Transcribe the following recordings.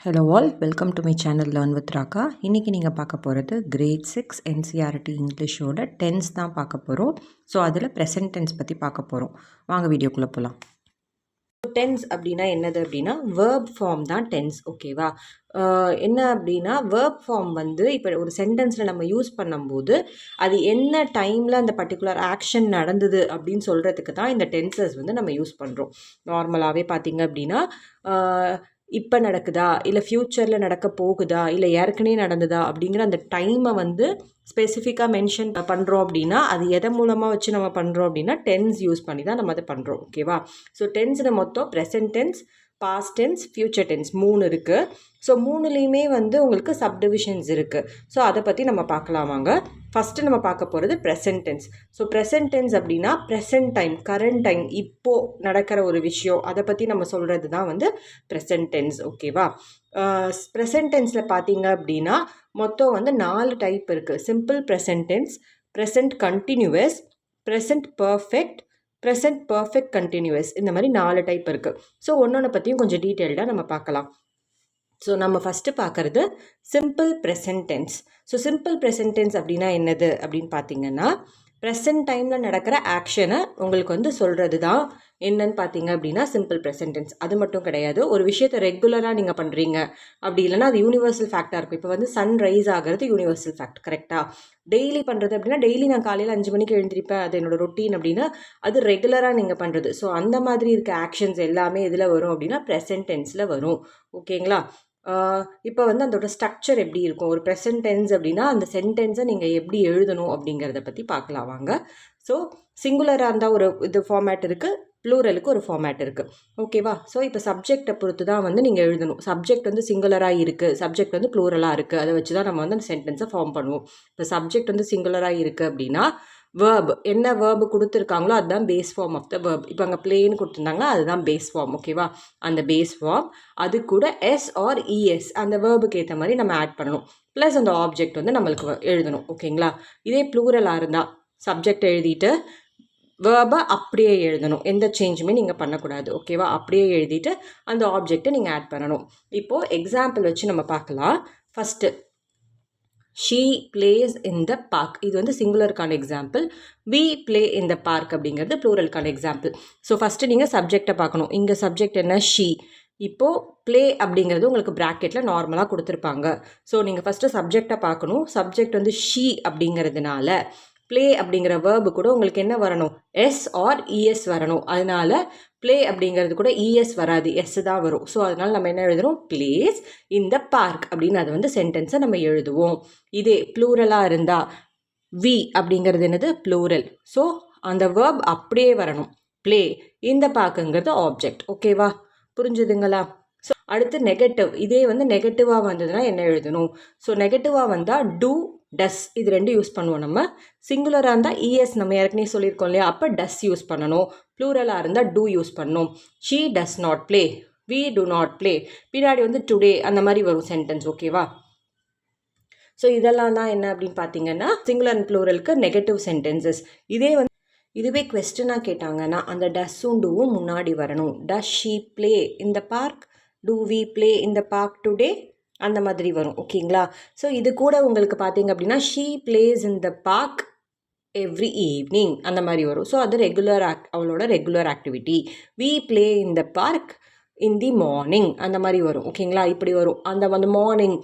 Hello all, welcome to my channel learn with Raqqa. இன்றைக்கி நீங்கள் பார்க்க போகிறது கிரேட் 6 என்சிஆர்டி இங்கிலீஷோட டென்ஸ் தான் பார்க்க போகிறோம். ஸோ அதில் ப்ரெசன்ட் டென்ஸ் பற்றி பார்க்க போகிறோம். வாங்க வீடியோக்குள்ளே போகலாம். டென்ஸ் அப்படின்னா என்னது அப்படின்னா வேர்ப் ஃபார்ம் தான் டென்ஸ். ஓகேவா? என்ன அப்படின்னா வேர்ப் ஃபார்ம் வந்து இப்போ ஒரு சென்டென்ஸில் நம்ம யூஸ் பண்ணும்போது அது என்ன டைமில் அந்த பர்டிகுலர் ஆக்ஷன் நடந்தது அப்படின்னு சொல்கிறதுக்கு தான் இந்த டென்சஸ் வந்து நம்ம யூஸ் பண்ணுறோம். நார்மலாகவே பார்த்தீங்க அப்படின்னா இப்போ நடக்குதா, இல்லை ஃப்யூச்சரில் நடக்க போகுதா, இல்லை ஏற்கனவே நடந்ததா அப்படிங்கிற அந்த டைமை வந்து ஸ்பெசிஃபிக்காக மென்ஷன் பண்ணுறோம் அப்படின்னா அது எதை மூலமாக வச்சு நம்ம பண்ணுறோம் அப்படின்னா டென்ஸ் யூஸ் பண்ணி தான் நம்ம அதை பண்ணுறோம். ஓகேவா? ஸோ டென்ஸில் மொத்தம் present tense, past tense, future tense 3 இருக்குது. ஸோ 3லேயுமே வந்து உங்களுக்கு சப்டிவிஷன்ஸ் இருக்குது. ஸோ அதை பற்றி நம்ம பார்க்கலாம் வாங்க. ஃபஸ்ட்டு நம்ம பார்க்க போகிறது present tense. So present tense அப்படின்னா ப்ரெசன்ட் டைம், கரண்ட் டைம், இப்போது நடக்கிற ஒரு விஷயம் அதை பற்றி நம்ம சொல்கிறது தான் வந்து ப்ரெசன்ட் டென்ஸ். ஓகேவா? ப்ரெசன்ட் டென்ஸில் பார்த்தீங்க அப்படின்னா மொத்தம் வந்து 4 டைப் இருக்குது. Simple present tense, present continuous, present perfect, present perfect continuous, இந்த மாதிரி 4 டைப் இருக்குது. ஸோ ஒன்றொன்று பற்றியும் கொஞ்சம் டீட்டெயில்டாக நம்ம பார்க்கலாம். ஸோ நம்ம ஃபஸ்ட்டு பார்க்குறது simple present tense. So simple present tense அப்படின்னா என்னது அப்படின்னு பார்த்தீங்கன்னா ப்ரெசன்ட் டைமில் நடக்கிற ஆக்ஷனை உங்களுக்கு வந்து சொல்கிறது தான் என்னன்னு பார்த்தீங்க அப்படின்னா சிம்பிள் ப்ரெசன்ட் டென்ஸ். அது மட்டும் கிடையாது, ஒரு விஷயத்தை ரெகுலராக நீங்கள் பண்ணுறீங்க அப்படி இல்லைன்னா அது யூனிவர்சல் ஃபேக்டாக இருக்கும். இப்போ வந்து சன் ரைஸ் ஆகிறது யூனிவர்சல் ஃபேக்ட், கரெக்டாக? டெய்லி பண்ணுறது அப்படின்னா டெய்லி நான் காலையில் 5 மணிக்கு எழுந்திருப்பேன், அது என்னோட ரொட்டீன் அப்படின்னா அது ரெகுலராக நீங்கள் பண்ணுறது. ஸோ அந்த மாதிரி இருக்க ஆக்ஷன்ஸ் எல்லாமே எதில் வரும் அப்படின்னா ப்ரெசன்ட் டென்ஸில் வரும். ஓகேங்களா? இப்போ வந்து அதோட ஸ்ட்ரக்சர் எப்படி இருக்கும், ஒரு ப்ரெசன்ட் டென்ஸ் அப்படின்னா அந்த சென்டென்ஸை நீங்கள் எப்படி எழுதணும் அப்படிங்கிறத பற்றி பார்க்கலாம் வாங்க. ஸோ சிங்குலராக இருந்தால் ஒரு இது ஃபார்மேட் இருக்குது, ப்ளூரலுக்கு ஒரு ஃபார்மேட் இருக்குது. ஓகேவா? ஸோ இப்போ சப்ஜெக்டை பொறுத்து தான் வந்து நீங்கள் எழுதணும். சப்ஜெக்ட் வந்து சிங்குலராக இருக்குது, சப்ஜெக்ட் வந்து ப்ளூரலாக இருக்குது, அதை வச்சு தான் நம்ம வந்து அந்த சென்டென்ஸை ஃபார்ம் பண்ணுவோம். இப்போ சப்ஜெக்ட் வந்து சிங்குலராக இருக்குது அப்படின்னா வேர்ப் என்ன வேர்பு கொடுத்துருக்காங்களோ அதுதான் base form of the verb. இப்போ அங்கே பிளேன்னு கொடுத்துருந்தாங்க, அதுதான் பேஸ் ஃபார்ம். ஓகேவா? அந்த பேஸ் ஃபார்ம் அது கூட எஸ் ஆர் இஎஸ் அந்த வேர்புக்கு ஏற்ற மாதிரி நம்ம ஆட் பண்ணணும். ப்ளஸ் அந்த ஆப்ஜெக்ட் வந்து நம்மளுக்கு எழுதணும். ஓகேங்களா? இதே ப்ளூரலாக இருந்தால் சப்ஜெக்ட் எழுதிட்டு வேர்பை அப்படியே எழுதணும், எந்த சேஞ்சுமே நீங்கள் பண்ணக்கூடாது. ஓகேவா? அப்படியே எழுதிட்டு அந்த ஆப்ஜெக்டை நீங்கள் ஆட் பண்ணணும். இப்போது எக்ஸாம்பிள் வச்சு நம்ம பார்க்கலாம். First she plays in the park, இது வந்து சிங்குலருக்கான example. We play in the park அப்படிங்கிறது ப்ளூரலுக்கான எக்ஸாம்பிள். ஸோ ஃபஸ்ட்டு நீங்கள் சப்ஜெக்டை பார்க்கணும். இங்கே சப்ஜெக்ட் என்ன? ஷீ. இப்போது ப்ளே அப்படிங்கிறது உங்களுக்கு ப்ராக்கெட்டில் நார்மலாக கொடுத்துருப்பாங்க. ஸோ நீங்கள் ஃபஸ்ட்டு சப்ஜெக்டை பார்க்கணும். சப்ஜெக்ட் வந்து ஷீ அப்படிங்கிறதுனால ப்ளே அப்படிங்கிற வேர்பு கூட உங்களுக்கு என்ன வரணும்? எஸ் ஆர் இஎஸ் வரணும். அதனால ப்ளே அப்படிங்கிறது கூட இஎஸ் வராது, எஸ் தான் வரும். ஸோ அதனால் நம்ம என்ன எழுதுகிறோம்? பிளேஸ் இன் த பார்க் அப்படின்னு அது வந்து சென்டென்ஸை நம்ம எழுதுவோம். இதே ப்ளூரலாக இருந்தால் வி அப்படிங்கிறது என்னது? ப்ளூரல். ஸோ அந்த வேர்ப் அப்படியே வரணும். ப்ளே இன் த பார்க்குங்கிறது ஆப்ஜெக்ட். ஓகேவா? புரிஞ்சுதுங்களா? ஸோ அடுத்து நெகட்டிவ். இதே வந்து நெகட்டிவாக வந்ததுன்னா என்ன எழுதணும்? ஸோ நெகட்டிவாக வந்தால் டூ, டஸ், இது 2 யூஸ் பண்ணுவோம். நம்ம சிங்குலராக இருந்தால் இஎஸ் நம்ம ஏற்கனவே சொல்லியிருக்கோம் இல்லையா, அப்போ டஸ் யூஸ் பண்ணணும். ப்ளூரலாக இருந்தால் டூ யூஸ் பண்ணணும். She does not play, we do not play, பின்னாடி வந்து டுடே அந்த மாதிரி வரும் சென்டென்ஸ். ஓகேவா? ஸோ இதெல்லாம் தான் என்ன அப்படின்னு பார்த்தீங்கன்னா சிங்குலர் அண்ட் ப்ளூரலுக்கு நெகட்டிவ் சென்டென்சஸ். இதுவே குவெஸ்டனாக கேட்டாங்கன்னா அந்த டஸ்ஸும் டூவும் முன்னாடி வரணும். Does she play in the park, do we play in the park today, அந்த மாதிரி வரும். ஓகேங்களா? ஸோ இது கூட உங்களுக்கு பார்த்தீங்க அப்படின்னா she plays in the park every evening அந்த மாதிரி வரும். ஸோ அது அவளோட regular activity. We play in the park in the morning அந்த மாதிரி வரும். ஓகேங்களா? இப்படி வரும். அந்த மார்னிங்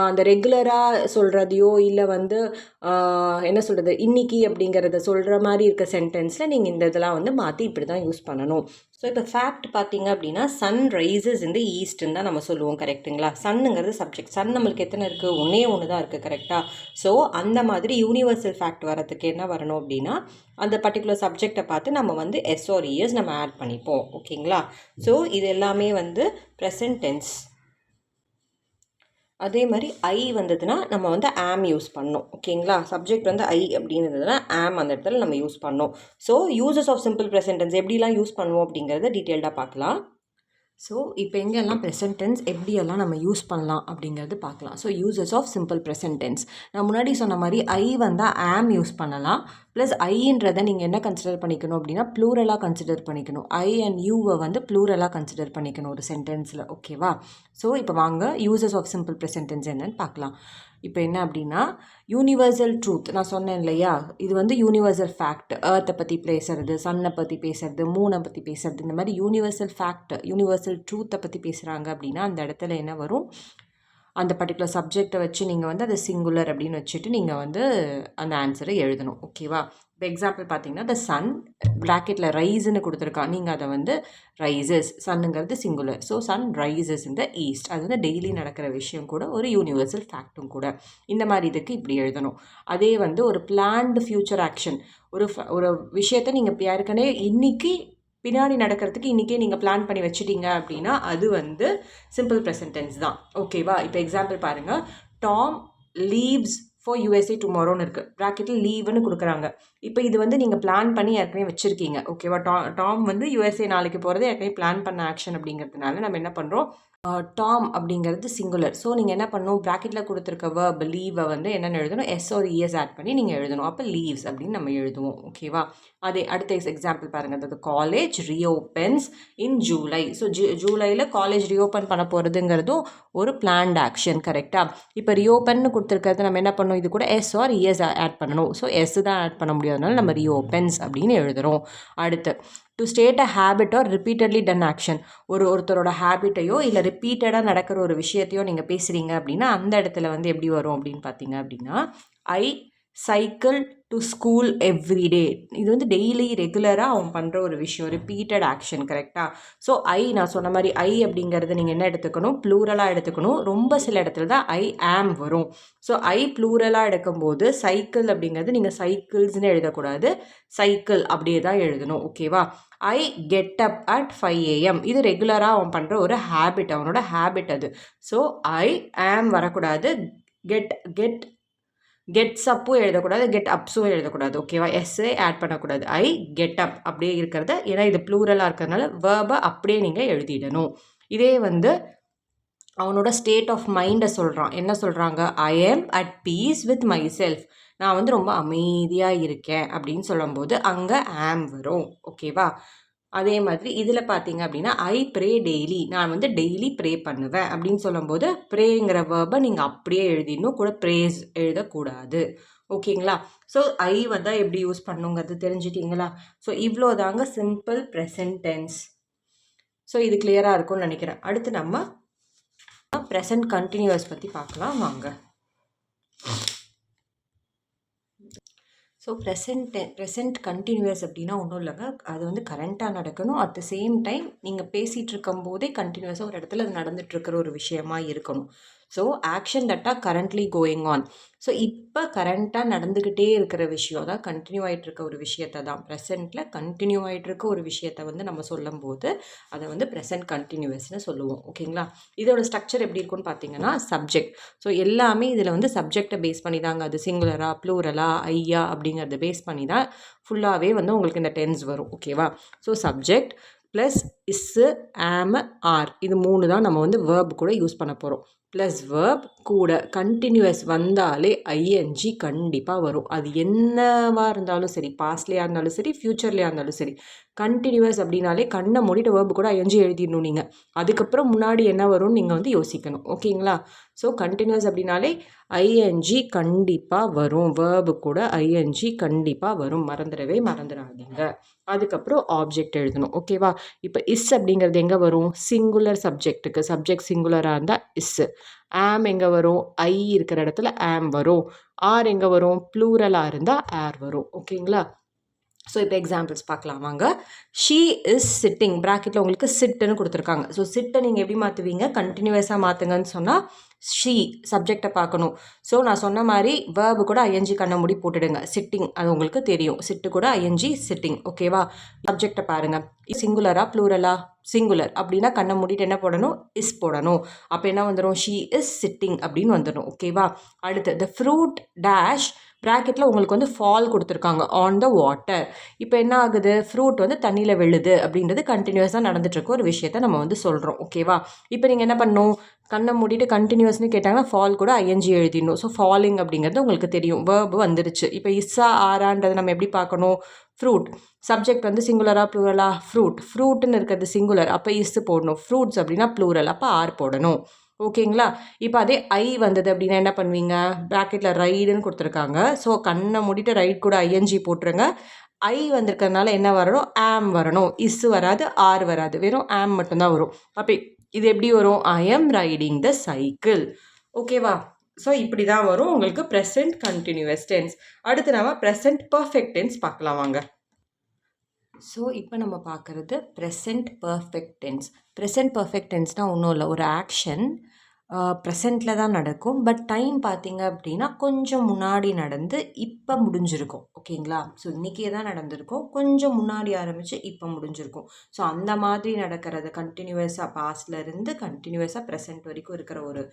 அந்த ரெகுலராக சொல்கிறதையோ இல்லை வந்து என்ன சொல்கிறது இன்னைக்கு அப்படிங்கிறத சொல்கிற மாதிரி இருக்க சென்டென்ஸில் நீங்கள் இந்த இதெல்லாம் வந்து மாற்றி இப்படி தான் யூஸ் பண்ணணும். ஸோ இப்போ ஃபேக்ட் பார்த்தீங்க அப்படின்னா சன் ரைசஸ் இந்த ஈஸ்ட்ன்னு தான் நம்ம சொல்லுவோம். கரெக்டுங்களா? சன்னுங்கிறது சப்ஜெக்ட். சன் நம்மளுக்கு எத்தனை இருக்குது? ஒன்று தான் இருக்குது. கரெக்டாக? ஸோ அந்த மாதிரி யூனிவர்சல் ஃபேக்ட் வரதுக்கு என்ன வரணும் அப்படின்னா அந்த பர்டிகுலர் சப்ஜெக்டை பார்த்து நம்ம வந்து எஸ் ஆர் இஎஸ் நம்ம ஆட் பண்ணிப்போம். ஓகேங்களா? ஸோ இது எல்லாமே வந்து ப்ரெசன்ட் டென்ஸ். அதே மாதிரி ஐ வந்ததுன்னா நம்ம வந்து ஆம் யூஸ் பண்ணோம். ஓகேங்களா? சப்ஜெக்ட் வந்து ஐ அப்படின்றதுனா ஆம் அந்த இடத்துல நம்ம யூஸ் பண்ணோம். So uses of simple present tense எப்படிலாம் யூஸ் பண்ணுவோம் அப்படிங்கிறத டீட்டெயில்டாக பார்க்கலாம். ஸோ இப்போ எங்கெல்லாம் ப்ரெசன்ட் டென்ஸ் எப்படியெல்லாம் நம்ம யூஸ் பண்ணலாம் அப்படிங்கிறது பார்க்கலாம். So uses of simple present tense நான் முன்னாடி சொன்ன மாதிரி ஐ வந்தால் ஆம் யூஸ் பண்ணலாம், ப்ளஸ் ஐன்றதை நீங்கள் என்ன கன்சிடர் பண்ணிக்கணும் அப்படின்னா ப்ளூரலாக கன்சிடர் பண்ணிக்கணும். ஐ அண்ட் யூவை வந்து ப்ளூரலாக கன்சிடர் பண்ணிக்கணும் ஒரு சென்டென்ஸில். ஓகேவா? ஸோ இப்போ வாங்க uses of simple present tense என்னன்னு பார்க்கலாம். இப்போ என்ன அப்படின்னா யூனிவர்சல் ட்ரூத் நான் சொன்னேன் இல்லையா, இது வந்து யூனிவர்சல் ஃபேக்ட். எர்த்தை பற்றி பேசுறது, சன்னை பற்றி பேசுறது, மூனை பற்றி பேசுறது, இந்த மாதிரி யூனிவர்சல் ஃபேக்ட், யூனிவர்சல் ட்ரூத்தை பற்றி பேசுகிறாங்க அப்படின்னா அந்த இடத்துல என்ன வரும், அந்த பர்டிகுலர் சப்ஜெக்டை வச்சு நீங்கள் வந்து அது சிங்குலர் அப்படின்னு வச்சுட்டு நீங்கள் வந்து அந்த ஆன்சரை எழுதணும். ஓகேவா? இப்போ எக்ஸாம்பிள் பார்த்தீங்கன்னா த சன் ப்ராக்கெட்டில் ரைஸ்ன்னு கொடுத்துருக்கான். நீங்கள் அதை வந்து ரைசஸ், சன்னுங்கிறது சிங்குலர். So sun rises in the east. அது வந்து டெய்லி நடக்கிற விஷயம் கூட, ஒரு யூனிவர்சல் ஃபேக்ட்டும் கூட. இந்த மாதிரி இதுக்கு இப்படி எழுதணும். அதே வந்து ஒரு பிளான்டு ஃப்யூச்சர் ஆக்ஷன், ஒரு விஷயத்தை நீங்கள் ஏற்கனவே இன்னைக்கு பின்னாடி நடக்கிறதுக்கு இன்றைக்கே நீங்கள் பிளான் பண்ணி வச்சுட்டீங்க அப்படின்னா அது வந்து சிம்பிள் ப்ரெசன்ட் டென்ஸ் தான். ஓகேவா? இப்போ எக்ஸாம்பிள் பாருங்கள். டாம் லீவ்ஸ் ஃபார் யூஎஸ்ஏ டுமாரோன்னு இருக்குது. ப்ராக்கெட்டில் லீவுன்னு கொடுக்குறாங்க. இப்போ இது வந்து நீங்கள் பிளான் பண்ணி ஏற்கனவே வச்சுருக்கீங்க. ஓகேவா? டாம் வந்து யூஎஸ்ஏ நாளைக்கு போகிறது ஏற்கனவே பிளான் பண்ண ஆக்ஷன் அப்படிங்கிறதுனால நம்ம என்ன பண்ணுறோம், டாம் அப்படிங்கிறது சிங்குலர். ஸோ நீங்கள் என்ன பண்ணணும், ப்ராக்கெட்டில் கொடுத்துருக்க வேர்ப் லீவை வந்து என்னென்னு எழுதணும், எஸ் ஒரு இஎஸ் ஆட் பண்ணி நீங்கள் எழுதணும். அப்போ லீவ்ஸ் அப்படின்னு நம்ம எழுதுவோம். ஓகேவா? அதே அடுத்த எக்ஸாம்பிள் பாருங்கள். அதாவது காலேஜ் ரீஓப்பன்ஸ் இன் ஜூலை. ஸோ ஜூலையில் காலேஜ் ரீஓப்பன் பண்ண போகிறதுங்கிறதும் ஒரு பிளான்ட் ஆக்ஷன். கரெக்டாக? இப்போ ரீஓப்பன் கொடுத்துருக்கிறது நம்ம என்ன பண்ணணும், இது கூட எஸ் ஆர் இஎஸ் ஆட் பண்ணணும். ஸோ எஸ் தான் ஆட் பண்ண முடியாதனால நம்ம ரீஓப்பன்ஸ் அப்படின்னு எழுதுகிறோம். அடுத்து to state a habit or repeatedly done action. ஒருத்தரோட ஹேபிட்டையோ இல்லை ரிப்பீட்டடாக நடக்கிற ஒரு விஷயத்தையோ நீங்கள் பேசுகிறீங்க அப்படின்னா அந்த இடத்துல வந்து எப்படி வரும் அப்படின்னு பார்த்தீங்க அப்படின்னா ஐ சைக்கிள் டு ஸ்கூல் எவ்ரிடே. இது வந்து டெய்லி ரெகுலராக அவன் பண்ணுற ஒரு விஷயம், ரிப்பீட்டட் ஆக்ஷன். கரெக்டாக? ஸோ நான் சொன்ன மாதிரி ஐ அப்படிங்கிறது நீங்கள் என்ன எடுத்துக்கணும், ப்ளூரலாக எடுத்துக்கணும். ரொம்ப சில இடத்துல தான் ஐ ஆம் வரும். ஸோ ஐ ப்ளூரலாக எடுக்கும்போது சைக்கிள் அப்படிங்கிறது நீங்கள் சைக்கிள்ஸ்னு எழுதக்கூடாது, சைக்கிள் அப்படியே தான் எழுதணும். ஓகேவா? I get up at 5 AM. இது ரெகுலராக அவன் பண்ணுற ஒரு ஹேபிட், அவனோட ஹேபிட் அது. ஸோ ஐ ஆம் வரக்கூடாது, கெட்ஸ் அப்பும் எழுதக்கூடாது, கெட் அப்ஸும் எழுதக்கூடாது. ஓகேவா? எஸ்ஸே ஆட் பண்ணக்கூடாது. ஐ கெட் அப் அப்படியே இருக்கிறத, ஏன்னா இது ப்ளூரலாக இருக்கிறதுனால வேர்பை அப்படியே நீங்கள் எழுதிடணும். இதே வந்து அவனோட ஸ்டேட் ஆஃப் மைண்டை சொல்கிறான். என்ன சொல்கிறாங்க, I am at peace with myself. நான் வந்து ரொம்ப அமைதியாக இருக்கேன் அப்படின்னு சொல்லும்போது அங்கே ஆம் வரும். ஓகேவா? அதே மாதிரி இதில் பார்த்தீங்க அப்படின்னா ஐ ப்ரே டெய்லி. நான் வந்து டெய்லி ப்ரே பண்ணுவேன் அப்படின்னு சொல்லும்போது ப்ரேங்கிற வேர்பை நீங்கள் அப்படியே எழுதிடணும், கூட ப்ரேஸ் எழுதக்கூடாது. ஓகேங்களா? ஸோ ஐ வந்து எப்படி யூஸ் பண்ணுங்கிறது தெரிஞ்சிட்டிங்களா? ஸோ இவ்வளோ தாங்க சிம்பிள் ப்ரெசன்ட் டென்ஸ். ஸோ இது கிளியராக இருக்கும்னு நினைக்கிறேன். அடுத்து நம்ம ப்ரெசன்ட் கண்டினியூஸ் பற்றி பார்க்கலாம் வாங்க. ஸோ ப்ரெசன்ட் கண்டினியூஸ் அப்படின்னா ஒன்றும் இல்லைங்க, அது வந்து கரண்ட்டாக நடக்கணும். அட் த சேம் டைம் நீங்கள் பேசிகிட்டு இருக்கும் போதே கண்டினியூஸாக ஒரு இடத்துல அது நடந்துகிட்ருக்கிற ஒரு விஷயமா இருக்கணும். So action that R currently going on. So இப்போ கரண்ட்டாக நடந்துக்கிட்டே இருக்கிற விஷயம் தான், கண்டினியூ ஆகிட்டுருக்க ஒரு விஷயத்தை தான், ப்ரெசென்ட்டில் கண்டினியூ ஆகிட்டுருக்க ஒரு விஷயத்தை வந்து நம்ம சொல்லும்போது அதை வந்து ப்ரெசென்ட் கண்டினியூஸ்னு சொல்லுவோம். ஓகேங்களா? இதோட ஸ்ட்ரக்சர் எப்படி இருக்குன்னு பார்த்தீங்கன்னா சப்ஜெக்ட். ஸோ எல்லாமே இதில் வந்து சப்ஜெக்டை பேஸ் பண்ணி தாங்க, அது சிங்குலரா ப்ளூரலா ஐயா அப்படிங்கிறத பேஸ் பண்ணி தான் ஃபுல்லாகவே வந்து உங்களுக்கு இந்த டென்ஸ் வரும். ஓகேவா? ஸோ சப்ஜெக்ட் ப்ளஸ் இஸ்ஸு ஆம் ஆர், இது 3 தான் நம்ம வந்து வேர்ப் கூட யூஸ் பண்ண போகிறோம். ப்ளஸ் வேர்ப் கூட கண்டினியூஸ் வந்தாலே ஐஎன்ஜி கண்டிப்பாக வரும். அது என்னவாக இருந்தாலும் சரி, பாஸ்ட்லேயா இருந்தாலும் சரி, ஃப்யூச்சர்லேயா இருந்தாலும் சரி, கண்டினியூஸ் அப்படின்னாலே கண்ணை மூடிட்டு வேர்பு கூட ஐஎன்ஜி எழுதிடணும் நீங்கள். அதுக்கப்புறம் முன்னாடி என்ன வரும்னு நீங்கள் வந்து யோசிக்கணும். ஓகேங்களா? ஸோ கண்டினியூஸ் அப்படின்னாலே ஐஎன்ஜி கண்டிப்பாக வரும், வேர்பு கூட ஐஎன்ஜி கண்டிப்பாக வரும், மறந்துடாதீங்க. அதுக்கப்புறம் ஆப்ஜெக்ட் எழுதணும். ஓகேவா? இப்போ இஸ் அப்படிங்கிறது எங்கே வரும், சிங்குலர் சப்ஜெக்ட்டுக்கு, சப்ஜெக்ட் சிங்குலராக இருந்தால் இஸ்ஸு. ஆம் எங்கே வரும், ஐ இருக்கிற இடத்துல ஆம் வரும். ஆர் எங்கே வரும், ப்ளூரலாக இருந்தால் ஆர் வரும். ஓகேங்களா? ஸோ இப்போ எக்ஸாம்பிள்ஸ் பார்க்கலாம் வாங்க. ஷீ இஸ் சிட்டிங், ப்ராக்கெட்டில் உங்களுக்கு சிட்டுன்னு கொடுத்துருக்காங்க. ஸோ சிட்டை நீங்கள் எப்படி மாற்றுவீங்க, கண்டினியூஸாக மாற்றுங்கன்னு சொன்னால் ஷீ சப்ஜெக்டை பார்க்கணும். ஸோ நான் சொன்ன மாதிரி வேர்பு கூட ஐஎன்ஜி கண்ணை மூடி போட்டுடுங்க. சிட்டிங் அது உங்களுக்கு தெரியும், சிட்டு கூட ஐஎன்ஜி சிட்டிங். ஓகேவா? சப்ஜெக்டை பாருங்கள், சிங்குலரா ப்ளூரலா, சிங்குலர் அப்படின்னா கண்ணை மூடிட்டு என்ன போடணும், இஸ் போடணும். அப்போ என்ன வந்துடும், ஷீ இஸ் சிட்டிங் அப்படின்னு வந்துடும். ஓகேவா? அடுத்து த ஃப்ரூட் டேஷ், ப்ராக்கெட்டில் உங்களுக்கு வந்து ஃபால் கொடுத்துருக்காங்க, ஆன் த வாட்டர். இப்போ என்ன ஆகுது, ஃப்ரூட் வந்து தண்ணியில் விழுது அப்படின்றது கண்டினியூஸாக நடந்துகிட்ருக்க ஒரு விஷயத்த நம்ம வந்து சொல்கிறோம். ஓகேவா? இப்போ நீங்கள் என்ன பண்ணணும், கண்ணை மூடிட்டு கண்டினியூஸ்னு கேட்டாங்கன்னா ஃபால் கூட ஐஎன்ஜி எழுதிடணும். ஸோ ஃபாலிங் அப்படிங்கிறது உங்களுக்கு தெரியும், வேர்பு வந்துருச்சு. இப்போ இஸ்ஸா ஆரான்றது நம்ம எப்படி பார்க்கணும்? ஃப்ரூட். சப்ஜெக்ட் வந்து சிங்குலரா ப்ளூரலா? ஃப்ரூட். ஃப்ரூட்டுன்னு இருக்கிறது சிங்குலர், அப்போ இஸ் போடணும். ஃப்ரூட்ஸ் அப்படின்னா ப்ளூரல், அப்போ ஆர் போடணும். ஓகேங்களா? இப்போ அதே ஐ வந்தது அப்படின்னா என்ன பண்ணுவீங்க? ப்ராக்கெட்டில் ரைடுன்னு கொடுத்துருக்காங்க. ஸோ கண்ணை மூடிட்டு ரைட் கூட ஐஎன்ஜி போட்டுருங்க. ஐ வந்திருக்கிறதுனால என்ன வரணும்? ஆம் வரணும். இஸ் வராது, ஆர் வராது, வெறும் ஆம் மட்டும்தான் வரும். அப்போ இது எப்படி வரும்? I am riding the cycle. ஓகேவா? ஸோ இப்படி தான் வரும் உங்களுக்கு ப்ரெசன்ட் கண்டினியூஸ் டென்ஸ். அடுத்து நம்ம ப்ரெசன்ட் பர்ஃபெக்ட் டென்ஸ் பார்க்கலாம் வாங்க. ஸோ இப்போ நம்ம பார்க்குறது present perfect tense. Present perfect டென்ஸ்னால் ஒன்றும் இல்லை, ஒரு ஆக்ஷன் ப்ரெசண்ட்டில் தான் நடக்கும். பட் டைம் பார்த்தீங்க அப்படின்னா கொஞ்சம் முன்னாடி நடந்து இப்போ முடிஞ்சிருக்கும். ஓகேங்களா? ஸோ இன்றைக்கே தான் நடந்திருக்கும், கொஞ்சம் முன்னாடி ஆரம்பித்து இப்போ முடிஞ்சிருக்கும். ஸோ அந்த மாதிரி நடக்கிறது கண்டினியூஸாக பாஸ்ட்லேருந்து கண்டினியூஸாக ப்ரெசண்ட் வரைக்கும் இருக்கிற ஒரு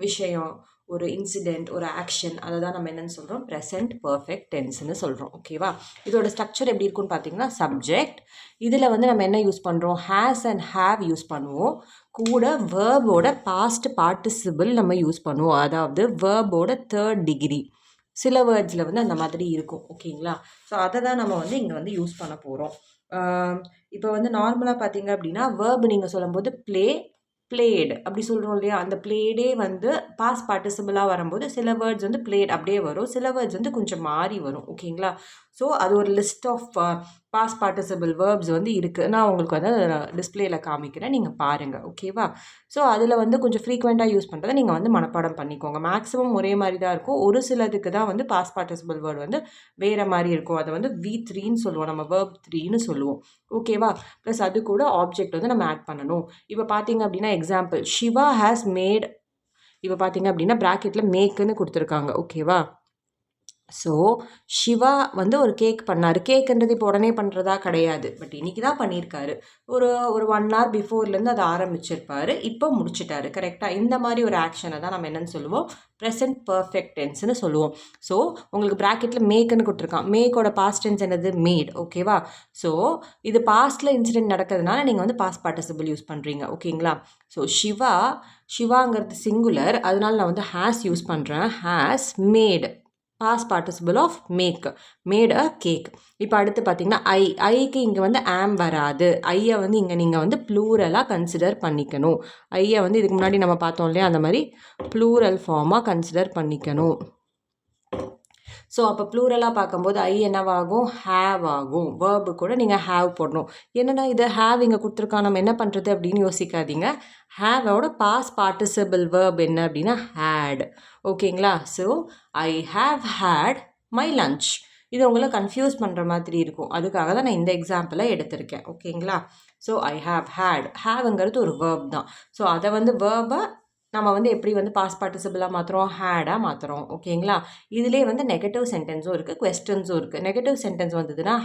விஷயம், ஒரு இன்சிடெண்ட், ஒரு ஆக்ஷன், அதை தான் நம்ம என்னென்னு சொல்கிறோம்? ப்ரெசன்ட் பர்ஃபெக்ட் டென்ஸ்னு சொல்கிறோம். ஓகேவா? இதோட ஸ்ட்ரக்சர் எப்படி இருக்குன்னு பார்த்தீங்கன்னா, சப்ஜெக்ட், இதில் வந்து நம்ம என்ன யூஸ் பண்ணுறோம்? ஹேஸ் அண்ட் ஹேவ் யூஸ் பண்ணுவோம். கூட வேர்போட பாஸ்ட் பார்ட்டிசிபிள் நம்ம யூஸ் பண்ணுவோம், அதாவது வேர்போட தேர்ட் டிகிரி. சில வேர்ட்ஸில் வந்து அந்த மாதிரி இருக்கும். ஓகேங்களா? ஸோ அதை தான் நம்ம வந்து இங்கே வந்து யூஸ் பண்ண போகிறோம். இப்போ வந்து நார்மலாக பார்த்தீங்க அப்படின்னா வேர்பு நீங்கள் சொல்லும்போது பிளேடு அப்படி சொல்கிறோம் இல்லையா? அந்த பிளேடே வந்து பாஸ்ட் பார்ட்டிசிபிளாக வரும்போது சில வேர்ட்ஸ் வந்து பிளேட் அப்படியே வரும், சில வேர்ட்ஸ் வந்து கொஞ்சம் மாறி வரும். ஓகேங்களா? ஸோ அது ஒரு list of past participle verbs வந்து இருக்குது. நான் உங்களுக்கு வந்து டிஸ்பிளேயில் காமிக்கிறேன், நீங்கள் பாருங்கள். ஓகேவா? ஸோ அதில் வந்து கொஞ்சம் ஃப்ரீக்வெண்ட்டாக யூஸ் பண்ணுறதை நீங்கள் வந்து மனப்பாடம் பண்ணிக்கோங்க. மேக்ஸிமம் ஒரே மாதிரி தான் இருக்கும், ஒரு சிலதுக்கு தான் வந்து பாஸ்ட் பார்ட்டிசிபிள் வேர்டு வந்து வேறு மாதிரி இருக்கும். அதை வந்து V3ன்னு சொல்லுவோம், நம்ம வேர்ப் 3ன்னு சொல்லுவோம். ஓகேவா? ப்ளஸ் அது கூட ஆப்ஜெக்ட் வந்து நம்ம ஆட் பண்ணணும். இப்போ பார்த்தீங்க அப்படின்னா எக்ஸாம்பிள், ஷிவா ஹேஸ் மேட். இப்போ பார்த்தீங்க அப்படின்னா ப்ராக்கெட்டில் மேக்குன்னு கொடுத்துருக்காங்க. ஓகேவா? ஸோ சிவா வந்து ஒரு கேக் பண்ணார். கேக்குன்றது இப்போ உடனே பண்ணுறதா கிடையாது, பட் இன்றைக்கி தான் பண்ணியிருக்காரு. ஒரு ஒரு 1 hour பிஃபோர்லேருந்து அதை ஆரம்பிச்சிருப்பார், இப்போ முடிச்சிட்டாரு. கரெக்டாக? இந்த மாதிரி ஒரு ஆக்ஷனை தான் நம்ம என்னென்னு சொல்லுவோம்? ப்ரெசன்ட் பர்ஃபெக்ட் டென்ஸ்னு சொல்லுவோம். ஸோ உங்களுக்கு ப்ராக்கெட்டில் மேக்குன்னு கொடுத்துருக்கான். மேக்கோட பாஸ்ட் டென்ஸ் என்னது? மேட். ஓகேவா? ஸோ இது பாஸ்ட்டில் இன்சிடென்ட் நடக்கிறதுனால நீங்கள் வந்து பாஸ்ட் பார்ட்டிசிபிள் யூஸ் பண்ணுறீங்க. ஓகேங்களா? ஸோ சிவாங்கிறது சிங்குலர், அதனால நான் வந்து ஹேஸ் யூஸ் பண்ணுறேன். Has made, past participle of made a cake. இப்போ அடுத்து பார்த்தீங்கன்னா ஐக்கு இங்கே வந்து ஆம் வராது. ஐயை வந்து இங்கே நீங்கள் வந்து ப்ளூரலாக கன்சிடர் பண்ணிக்கணும். ஐயை வந்து இதுக்கு முன்னாடி நம்ம பார்த்தோம் இல்லையா, அந்த மாதிரி ப்ளூரல் ஃபார்மாக கன்சிடர் பண்ணிக்கணும். ஸோ அப்போ ப்ளூரலாக பார்க்கும்போது ஐ என்னவாகும்? ஹேவ் ஆகும். வேர்பு கூட நீங்கள் ஹேவ் போடணும். என்னடா இது ஹேவ் இங்கே கொடுத்துருக்கான், நம்ம என்ன பண்ணுறது அப்படின்னு யோசிக்காதீங்க. ஹேவோட பாஸ்ட் பார்ட்டிசிபிள் வேர்ப் என்ன அப்படின்னா ஹேட். ஓகேங்களா? So I have had my lunch. இது உங்களை கன்ஃபியூஸ் பண்ணுற மாதிரி இருக்கும், அதுக்காக தான் நான் இந்த எக்ஸாம்பிளை எடுத்திருக்கேன். ஓகேங்களா? ஸோ ஐ ஹேவ்ங்கிறது ஒரு வேர்ப் தான். ஸோ அதை வந்து வேர்பை நம்ம வந்து எப்படி வந்து பாஸ்ட் பார்ட்டிசிபிளாக மாற்றுறோம்? ஹேடாக மாற்றுறோம். ஓகேங்களா? இதிலே வந்து நெகட்டிவ் சென்டென்ஸும் இருக்குது, கொஸ்டின்ஸும் இருக்குது. நெகட்டிவ் சென்டென்ஸ் வந்ததுன்னா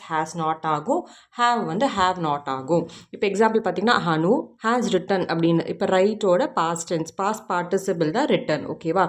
ஹேஸ் நாட் ஆகும், ஹேவ் வந்து ஹேவ் நாட் ஆகும். இப்போ எக்ஸாம்பிள் பார்த்தீங்கன்னா ஹனு ஹேஸ் ரிட்டன் அப்படின்னு. இப்போ ரைட்டோட பாஸ்ட் டென்ஸ், பாஸ்ட் பார்ட்டிசிபிள் தான் ரிட்டன். ஓகேவா?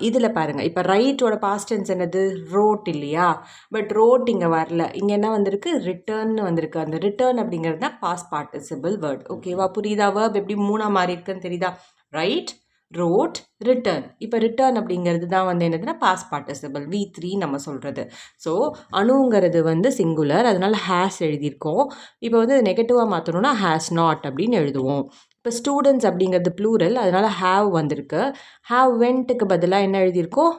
இதில் பாருங்கள், இப்போ ரைட்டோட பாஸ்ட் டென்ஸ் என்னது? ரோட் இல்லையா? பட் ரோட் இங்கே வரல, இங்கே என்ன வந்திருக்கு? ரிட்டர்ன்னு வந்திருக்கு. அந்த ரிட்டர்ன் அப்படிங்கிறது தான் பாஸ்ட் பார்ட்டிசிபிள் வேர்ட். ஓகேவா? புரியுதா? வேர்ப் எப்படி மூணாக மாறி இருக்குன்னு தெரியுதா? Right, road, return. இப்போ ரிட்டர்ன் அப்படிங்கிறது தான் வந்து என்னதுன்னா பாஸ்ட் பார்ட்டிசிபிள், V3 நம்ம சொல்கிறது. ஸோ அணுங்கிறது வந்து சிங்குலர், அதனால் ஹேஸ் எழுதியிருக்கோம். இப்போ வந்து நெகட்டிவாக மாற்றணும்னா ஹேஸ் நாட் அப்படின்னு எழுதுவோம். இப்போ ஸ்டூடெண்ட்ஸ் அப்படிங்கிறது ப்ளூரல், அதனால் ஹேவ் வந்திருக்கு. ஹேவ் வென்ட்டுக்கு பதிலாக என்ன எழுதியிருக்கோம்?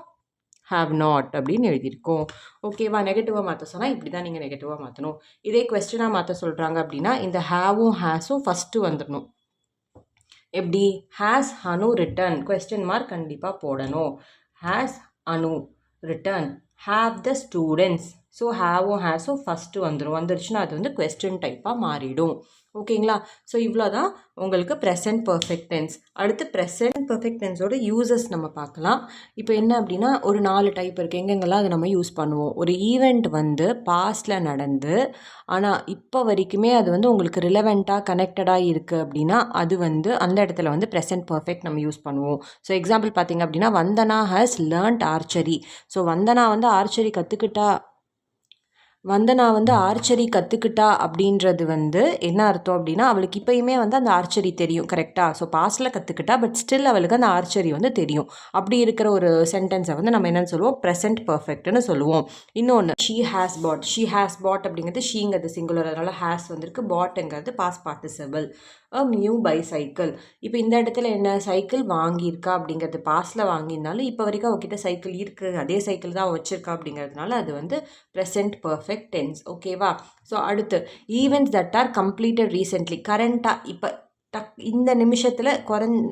ஹேவ் நாட் அப்படின்னு எழுதியிருக்கோம். ஓகேவா? நெகட்டிவாக மாற்ற சொன்னால் இப்படி தான் நீங்கள் நெகட்டிவாக மாற்றணும். இதே கொஸ்டினாக மாற்ற சொல்கிறாங்க அப்படின்னா இந்த ஹேவும் ஹேஸும் ஃபஸ்ட்டு வந்துடணும். எப்படி? Has Anu written, question mark கண்டிப்பாக போடணும். Has Anu written, have the students. So ஹேவும் ஹேஸும் ஃபஸ்ட்டு வந்துருச்சுன்னா அது வந்து கொஸ்டின் டைப்பாக மாறிடும். ஓகேங்களா? ஸோ இவ்வளோ தான் உங்களுக்கு ப்ரெசன்ட் பர்ஃபெக்ட் டென்ஸ். அடுத்து ப்ரெசன்ட் பர்ஃபெக்ட் டென்ஸோட யூசஸ் நம்ம பார்க்கலாம். இப்போ என்ன அப்படின்னா ஒரு 4 டைப் இருக்குது, எங்கெங்கெல்லாம் அதை நம்ம யூஸ் பண்ணுவோம். ஒரு ஈவெண்ட் வந்து பாஸ்டில் நடந்து ஆனால் இப்போ வரைக்குமே அது வந்து உங்களுக்கு ரிலவெண்ட்டாக கனெக்டடாக இருக்குது அப்படின்னா அது வந்து அந்த இடத்துல வந்து ப்ரெசன்ட் பர்ஃபெக்ட் நம்ம யூஸ் பண்ணுவோம். ஸோ எக்ஸாம்பிள் பார்த்தீங்க அப்படின்னா வந்தனா ஹேஸ் லேர்ன்ட் ஆர்ச்சரி. ஸோ வந்தனா வந்து ஆர்ச்சரி கற்றுக்கிட்டா வந்தனா வந்து ஆர்ச்சரி கற்றுக்கிட்டா அப்படின்றது வந்து என்ன அர்த்தம் அப்படின்னா, அவளுக்கு இப்பயுமே வந்து அந்த ஆர்ச்சரி தெரியும். கரெக்ட்டா? ஸோ பாஸ்ட்ல கற்றுக்கிட்டா, பட் ஸ்டில் அவளுக்கு அந்த ஆர்ச்சரி வந்து தெரியும். அப்படி இருக்கிற ஒரு சென்டென்ஸை வந்து நம்ம என்னன்னு சொல்லுவோம்? ப்ரெசென்ட் பெர்ஃபெக்ட்னு சொல்லுவோம். இன்னொன்று she has bought. She has bought அப்படிங்கிறது ஷீங்கிறது சிங்குலர். அதனால ஹேஸ் வந்திருக்கு. பாட்டுங்கிறது பாஸ்ட் பார்ட்டிசிபிள். New bicycle. இப்போ இந்த இடத்துல என்ன சைக்கிள் வாங்கியிருக்கா அப்படிங்கிறது பாஸ்டில் வாங்கியிருந்தாலும் இப்போ வரைக்கும் அவகிட்ட சைக்கிள் இருக்குது, அதே சைக்கிள் தான் வச்சுருக்கா அப்படிங்கிறதுனால அது வந்து ப்ரெசென்ட் பர்ஃபெக்ட் டென்ஸ். ஓகேவா? ஸோ அடுத்து events that R completed recently. கரண்ட்டாக இப்போ இந்த நிமிஷத்தில்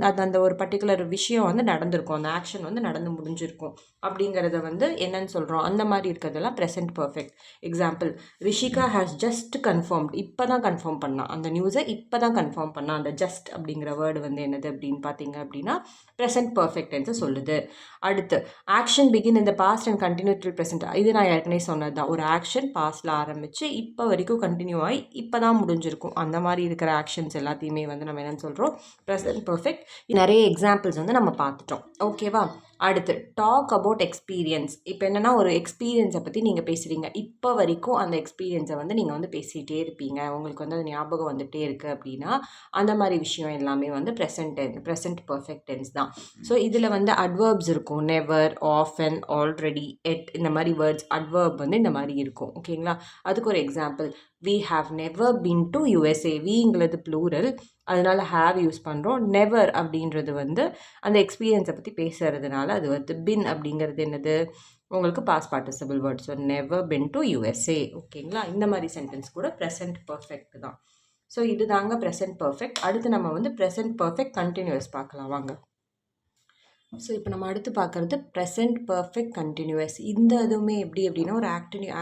அது அந்த ஒரு பர்டிகுலர் விஷயம் வந்து நடந்திருக்கும், அந்த ஆக்ஷன் வந்து நடந்து முடிஞ்சிருக்கும் அப்படிங்கிறத வந்து என்னன்னு சொல்கிறோம், அந்த மாதிரி இருக்கிறதெல்லாம் present perfect. Example, Rishika has just confirmed. இப்போ தான் கன்ஃபார்ம் பண்ணான் அந்த நியூஸை, இப்போ தான் கன்ஃபார்ம் பண்ணான். அந்த ஜஸ்ட் அப்படிங்கிற வேர்டு வந்து என்னது அப்படின்னு பார்த்தீங்க அப்படின்னா ப்ரெசென்ட் பர்ஃபெக்ட் டென்ஸை சொல்லுது. அடுத்து action begin in the past and continue to present. இது நான் ஏற்கனவே சொன்னது தான். ஒரு ஆக்ஷன் பாஸ்டில் ஆரம்பித்து இப்போ வரைக்கும் கண்டினியூ ஆகி இப்போ தான் முடிஞ்சிருக்கும். அந்த மாதிரி இருக்கிற ஆக்ஷன்ஸ் எல்லாத்தையுமே வந்து நம்ம என்னென்னு சொல்கிறோம், ப்ரெசென்ட் பர்ஃபெக்ட். நிறைய எக்ஸாம்பிள்ஸ் வந்து நம்ம பார்த்துட்டோம். ஓகேவா? அடுத்து டாக் அபவுட் எக்ஸ்பீரியன்ஸ். இப்போ என்னென்னா ஒரு எக்ஸ்பீரியன்ஸை பற்றி நீங்கள் பேசுகிறீங்க. இப்போ வரைக்கும் அந்த எக்ஸ்பீரியன்ஸை வந்து நீங்கள் வந்து பேசிகிட்டே இருப்பீங்க, உங்களுக்கு வந்து அது ஞாபகம் வந்துகிட்டே இருக்குது அப்படின்னா அந்த மாதிரி விஷயம் எல்லாமே வந்து ப்ரெசென்ட் பர்ஃபெக்ட் டென்ஸ் தான். ஸோ இதில் வந்து அட்வர்ப்ஸ் இருக்கும். நெவர், ஆஃபன், ஆல்ரெடி, எட், இந்த மாதிரி வேர்ட்ஸ் அட்வர்ப் வந்து இந்த மாதிரி இருக்கும். ஓகேங்களா? அதுக்கு ஒரு example, we have never been to USA. விங்கிறது ப்ளூரல், அதனால ஹாவ் யூஸ் பண்ணுறோம். நெவர் அப்படின்றது வந்து அந்த எக்ஸ்பீரியன்ஸை பற்றி பேசுகிறதுனால அது வந்து பின் அப்படிங்கிறது என்னது உங்களுக்கு past participle word. So never been to USA. ஓகேங்களா? இந்த மாதிரி சென்டென்ஸ் கூட ப்ரெசென்ட் பர்ஃபெக்ட் தான். ஸோ இது தாங்க ப்ரெசென்ட் பர்ஃபெக்ட். அடுத்து நம்ம வந்து ப்ரெசென்ட் பர்ஃபெக்ட் கண்டினியூஸ் பார்க்கலாம் வாங்க. ஸோ இப்போ நம்ம அடுத்து பார்க்குறது ப்ரெசென்ட் பர்ஃபெக்ட் கண்டினியூஸ். இந்த இதுவுமே எப்படி அப்படின்னா ஒரு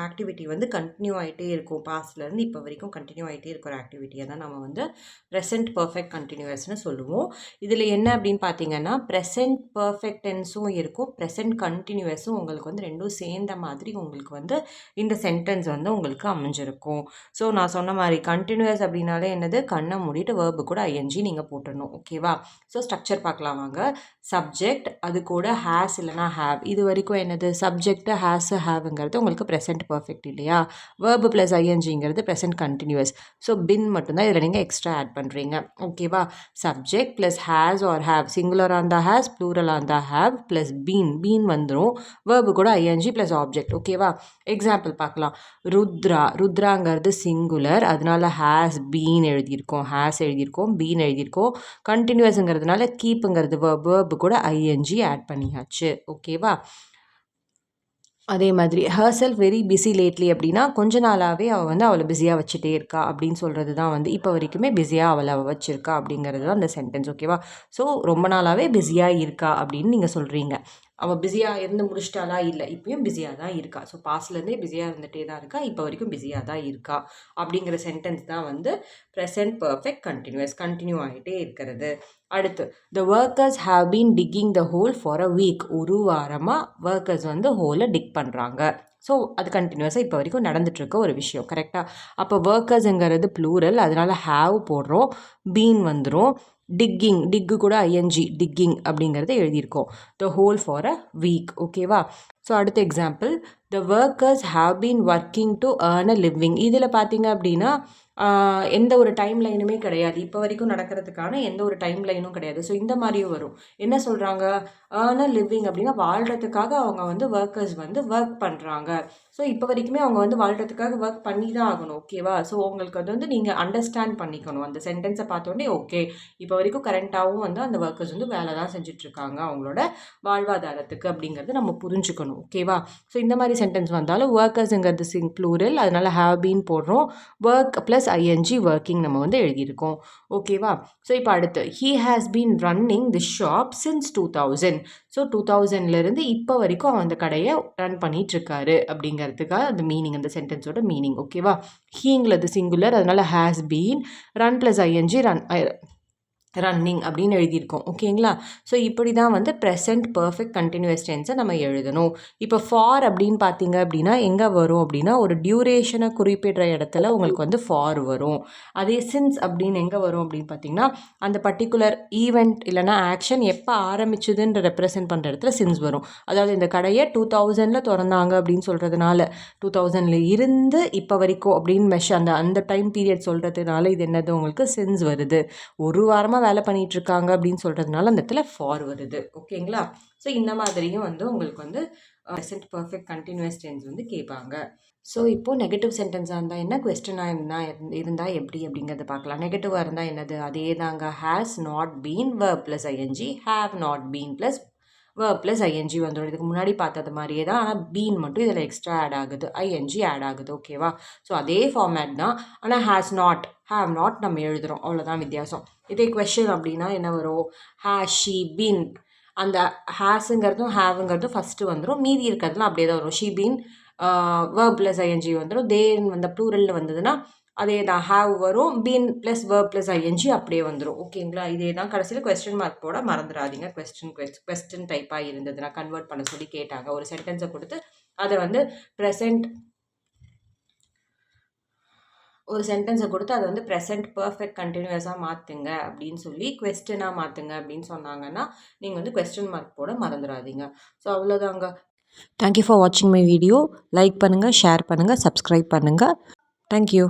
ஆக்டிவிட்டி வந்து கண்டினியூ ஆகிட்டே இருக்கும். பாஸ்ட்லேருந்து இப்போ வரைக்கும் கண்டினியூ ஆகிட்டே இருக்கிற ஆக்டிவிட்டியை தான் நம்ம வந்து ப்ரெசென்ட் பர்ஃபெக்ட் கண்டினியூஸ்னு சொல்லுவோம். இதில் என்ன அப்படின்னு பார்த்தீங்கன்னா ப்ரெசென்ட் பர்ஃபெக்ட் டென்ஸும் இருக்கும், ப்ரெசென்ட் கண்டினியூஸும் உங்களுக்கு வந்து ரெண்டும் சேர்ந்த மாதிரி உங்களுக்கு வந்து இந்த சென்டென்ஸ் வந்து உங்களுக்கு அமைஞ்சிருக்கும். ஸோ நான் சொன்ன மாதிரி கண்டினியூஸ் அப்படின்னாலே என்னது, கண்ணை மூடிட்டு வேர்பு கூட ஐஎன்ஜி நீங்கள் போட்டுடணும். ஓகேவா? ஸோ ஸ்ட்ரக்சர் பார்க்கலாம் வாங்க. சப்ஜெக்ட், அது கூட ஹேஸ் இல்லைனா ஹேவ். இது வரைக்கும் என்னது, சப்ஜெக்ட் ஹேஸ் ஹேவுங்கிறது உங்களுக்கு ப்ரெசென்ட் பர்ஃபெக்ட் இல்லையா? வேர்பு ப்ளஸ் ஐஎன்ஜிங்கிறது ப்ரெசென்ட் கண்டினியூஸ். ஸோ பின் மட்டும்தான் இதில் நீங்கள் எக்ஸ்ட்ரா ஆட் பண்ணுறீங்க. ஓகேவா? Subject plus has or have, சிங்குலராக இருந்தால் ஹேஸ், ப்ளூரலாக இருந்தால் ஹேவ் ப்ளஸ் பீன் வந்துடும். வேர்பு கூட ஐஎன்ஜி ப்ளஸ் ஆப்ஜெக்ட். ஓகேவா? எக்ஸாம்பிள் பார்க்கலாம். ருத்ராங்கிறது சிங்குலர், அதனால ஹேஸ் பீன் எழுதியிருக்கோம், பீன் எழுதியிருக்கோம். கண்டினியூஸுங்கிறதுனால கீப்புங்கிறது வேர்பு கூட ஐஎன்ஜி ஆட் பண்ணியாச்சு. ஓகேவா? அதே மாதிரி ஹர்செல்ஃப் வெரி பிஸி லேட்லி அப்படின்னா கொஞ்ச நாளாகவே அவள் வந்து அவளை பிஸியாக வச்சுட்டே இருக்கா அப்படின்னு சொல்கிறது தான் வந்து இப்போ வரைக்குமே பிஸியாக அவளை வச்சுருக்கா அப்படிங்கிறது தான் அந்த சென்டென்ஸ். ஓகேவா? ஸோ ரொம்ப நாளாகவே பிஸியாக இருக்கா அப்படின்னு நீங்கள் சொல்கிறீங்க. அவள் பிஸியாக இருந்து முடிச்சிட்டாலா? இல்லை, இப்பயும் பிஸியாக தான் இருக்கா. ஸோ பாஸ்ட்லேருந்தே பிஸியாக இருந்துகிட்டே தான் இருக்கா, இப்போ வரைக்கும் பிஸியாக தான் இருக்கா அப்படிங்கிற சென்டென்ஸ் தான் வந்து ப்ரெசென்ட் பர்ஃபெக்ட் கண்டினியூ ஆகிட்டே இருக்கிறது. அடுத்து, த workers have been ticking the whole for a week. ஒரு வாரமாக ஒர்க்கர்ஸ் வந்து ஹோலை டிக் பண்ணுறாங்க. ஸோ அது கண்டினியூஸாக இப்போ வரைக்கும் நடந்துகிட்ருக்க ஒரு விஷயம். கரெக்டாக? அப்போ ஒர்க்கர்ஸுங்கிறது ப்ளூரல், அதனால் ஹாவ் போடுறோம், பீன் வந்துடும். டிக்கு கூட ஐஎன்ஜி, டிக்கிங் அப்படிங்கிறத எழுதியிருக்கோம். The whole for a week. ஓகேவா? ஸோ அடுத்த example, the workers have been working to earn a living. இதில் பார்த்தீங்க அப்படின்னா எந்த ஒரு டைம் லைனுமே கிடையாது, இப்போ வரைக்கும் நடக்கிறதுக்கான எந்த ஒரு டைம் லைனும் கிடையாது. ஸோ இந்த மாதிரியும் வரும். என்ன சொல்கிறாங்க, ஏர்ன் அ லிவிங் அப்படின்னா வாழ்கிறதுக்காக அவங்க வந்து ஒர்க்கர்ஸ் வந்து ஒர்க் பண்ணுறாங்க. ஸோ இப்போ வரைக்குமே அவங்க வந்து வாழ்கிறதுக்காக ஒர்க் பண்ணி தான் ஆகணும். ஓகேவா? ஸோ உங்களுக்கு அது வந்து நீங்கள் அண்டர்ஸ்டாண்ட் பண்ணிக்கணும். அந்த சென்டென்ஸை பார்த்தோன்னே ஓகே, இப்போ வரைக்கும் கரண்ட்டாகவும் வந்து அந்த ஒர்க்கர்ஸ் வந்து வேலை தான் செஞ்சிட்ருக்காங்க அவங்களோட வாழ்வாதாரத்துக்கு அப்படிங்கிறது நம்ம புரிஞ்சுக்கணும். ஓகேவா? ஸோ இந்த மாதிரி சென்டென்ஸ் வந்தாலும் ஒர்க்கர்ஸுங்கிறது ப்ளூரல், அதனால் ஹேவ் பீன் போடுறோம். ஒர்க் ப்ளஸ் ஐஎன்ஜி ஒர்க்கிங் நம்ம வந்து எழுதியிருக்கோம். ஓகேவா? ஸோ இப்போ அடுத்து, he has been running the shop since 2000. ஸோ 2000லேருந்து இப்போ வரைக்கும் அவன் அந்த கடையை ரன் பண்ணிகிட்ருக்காரு அப்படிங்கிறதுக்காக அந்த மீனிங், அந்த சென்டென்ஸோட மீனிங். ஓகேவா? ஹீங்கிறது சிங்குலர், அதனால் has been, run plus ING running அப்படின்னு எழுதியிருக்கோம் ஓகேங்களா. ஸோ இப்படி தான் வந்து ப்ரெசென்ட் பர்ஃபெக்ட் கண்டினியூஸ் டென்ஸை நம்ம எழுதணும். இப்போ ஃபார் அப்படின்னு பார்த்தீங்க அப்படின்னா எங்கே வரும் அப்படின்னா ஒரு டியூரேஷனை குறிப்பிடுற இடத்துல உங்களுக்கு வந்து ஃபார் வரும். அதே சின்ஸ் அப்படின்னு எங்கே வரும் அப்படின்னு பார்த்தீங்கன்னா அந்த பர்டிகுலர் ஈவெண்ட் இல்லைனா ஆக்ஷன் எப்போ ஆரம்பிச்சுதுன்ற ரெப்ரசென்ட் பண்ணுற இடத்துல சின்ஸ் வரும். அதாவது இந்த கடையை 2000 திறந்தாங்க அப்படின்னு சொல்கிறதுனால 2000 இருந்து இப்போ வரைக்கும் அப்படின்னு அந்த டைம் பீரியட் சொல்கிறதுனால இது என்னது உங்களுக்கு சின்ஸ் வருது. ஒரு வாரமாக வேலை பண்ணிகிட்ருக்காங்க அப்படின்னு சொல்கிறதுனால அந்த இடத்துல ஃபார் வருது ஓகேங்களா. ஸோ இந்த மாதிரியும் வந்து உங்களுக்கு வந்து ப்ரெசென்ட் பர்ஃபெக்ட் கண்டினியூஸ் டென்ஸ் வந்து கேட்பாங்க. ஸோ இப்போது நெகட்டிவ் சென்டென்ஸாக இருந்தால் என்ன, கொஸ்டினாக இருந்தால் எப்படி அப்படிங்கிறத பார்க்கலாம். நெகட்டிவாக இருந்தால் என்னது, அதே தாங்க has not been verb plus ING, have not been plus verb plus ING வந்துடும். இதுக்கு முன்னாடி பார்த்தது மாதிரியே தான், ஆனால் பீன் மட்டும் இதில் எக்ஸ்ட்ரா ஆட் ஆகுது, ஐஎன்ஜி ஆட் ஆகுது ஓகேவா. ஸோ அதே ஃபார்மேட் தான், ஆனால் ஹேஸ் நாட் ஹேவ் நாட் நம்ம எழுதுகிறோம், அவ்வளோதான் வித்தியாசம். இதே கொஷின் அப்படின்னா என்ன வரும், ஹேஸ் ஷீ பீன், அந்த ஹேஸுங்கிறதும் ஹேவுங்கிறதும் ஃபஸ்ட்டு வந்துடும், மீதி இருக்கிறதுலாம் அப்படியே தான் வரும். She been verb plus ING வந்துடும். தேன் வந்து ப்ளூரலில் வந்ததுன்னா அதே தான் ஹேவ் வரும், been plus verb plus ING அப்படியே வந்துடும் ஓகேங்களா. இதே தான் கடைசியில் கொஸ்டின் மார்க் போட மறந்துடாதீங்க. கொஸ்டின் டைப்பாக இருந்ததுன்னா கன்வெர்ட் பண்ண சொல்லி கேட்டாங்க, ஒரு சென்டென்ஸை கொடுத்து அதை வந்து ப்ரெசென்ட் பர்ஃபெக்ட் கண்டினியூஸாக மாற்றுங்க அப்படின்னு சொல்லி கொஸ்டினாக மாற்றுங்க அப்படின்னு சொன்னாங்கன்னா நீங்கள் வந்து கொஸ்டின் மார்க் போட மறந்துடாதீங்க. ஸோ அவ்வளோதாங்க. தேங்க்யூ ஃபார் வாட்சிங் மை வீடியோ. லைக் பண்ணுங்கள், ஷேர் பண்ணுங்கள், சப்ஸ்கிரைப் பண்ணுங்கள். தேங்க்யூ.